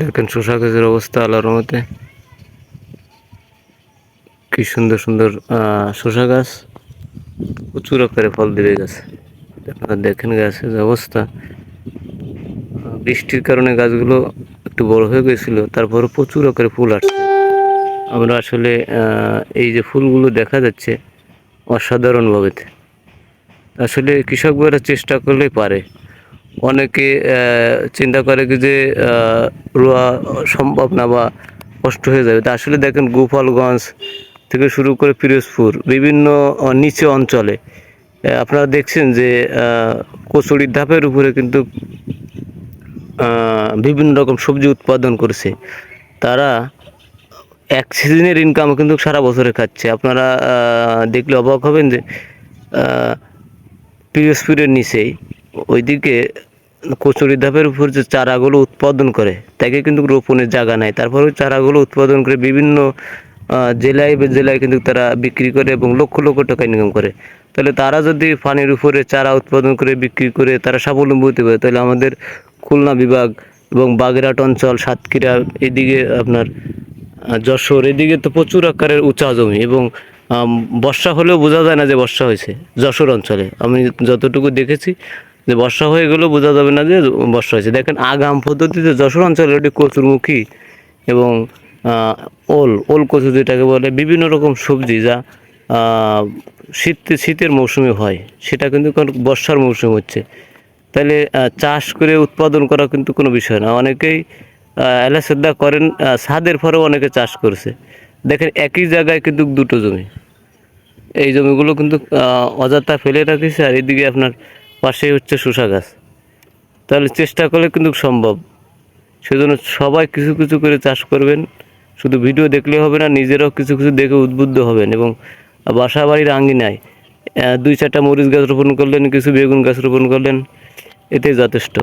দেখেন শসা গাছের অবস্থা আল্লাহর রহমতে, কি সুন্দর সুন্দর শসা গাছ, প্রচুর আকারে ফল দিবে গাছ। আপনারা দেখেন গাছের যে অবস্থা, বৃষ্টির কারণে গাছগুলো একটু বড় হয়ে গেছিল, তারপরে প্রচুর আকারে ফুল আসছে। আমরা আসলে এই যে ফুলগুলো দেখা যাচ্ছে অসাধারণভাবে, আসলে কৃষক ভাইরা চেষ্টা করলেই পারে। অনেকে চিন্তা করে কি যে রোয়া সম্ভব না বা কষ্ট হয়ে যাবে, তা আসলে দেখেন গোপালগঞ্জ থেকে শুরু করে পিরোজপুর বিভিন্ন নিচু অঞ্চলে আপনারা দেখছেন যে কচুরির ধাপের উপরে কিন্তু বিভিন্ন রকম সবজি উৎপাদন করছে তারা। এক সিজনের ইনকাম কিন্তু সারা বছরে খাচ্ছে। আপনারা দেখলে অবাক হবেন যে পিরোজপুরের নিচেই ওইদিকে কচুরি ধাপের উপর যে চারাগুলো উৎপাদন করে তাকে কিন্তু রোপণের জায়গা নাই, তারপর ওই চারাগুলো উৎপাদন করে বিভিন্ন জেলায় জেলায় কিন্তু তারা বিক্রি করে এবং লক্ষ লক্ষ টাকা ইনকাম করে। তাহলে তারা যদি পানির উপরে চারা উৎপাদন করে বিক্রি করে তারা স্বাবলম্বী হতে পারে, তাহলে আমাদের খুলনা বিভাগ এবং বাগেরহাট অঞ্চল, সাতক্ষীরা, এদিকে আপনার যশোর, এদিকে তো প্রচুর আকারের উঁচা জমি এবং বর্ষা হলেও বোঝা যায় না যে বর্ষা হয়েছে। যশোর অঞ্চলে আমি যতটুকু দেখেছি যে বর্ষা হয়ে গেলেও বোঝা যাবে না যে বর্ষা হয়েছে। দেখেন আগাম পদ্ধতিতে যশোর অঞ্চলে ওটি কচুরমুখী এবং ওল ওল কচু যেটাকে বলে, বিভিন্ন রকম সবজি যা শীতের মৌসুমে হয়, সেটা কিন্তু বর্ষার মৌসুম হচ্ছে। তাহলে চাষ করে উৎপাদন করা কিন্তু কোনো বিষয় না। অনেকেই এলাচেদ্দা করেন, ছাদের পরেও অনেকে চাষ করছে। দেখেন একই জায়গায় কিন্তু দুটো জমি, এই জমিগুলো কিন্তু অযথা ফেলে রাখিছে, আর এদিকে আপনার পাশেই হচ্ছে শসা গাছ। তাহলে চেষ্টা করলে কিন্তু সম্ভব। সেজন্য সবাই কিছু কিছু করে চাষ করবেন। শুধু ভিডিও দেখলে হবে না, নিজেরাও কিছু কিছু দেখে উদ্বুদ্ধ হবেন এবং বাসা বাড়ির আঙ্গিনায় 2-4টা মরিচ গাছ রোপণ করলেন, কিছু বেগুন গাছ রোপণ করলেন, এতে যথেষ্ট।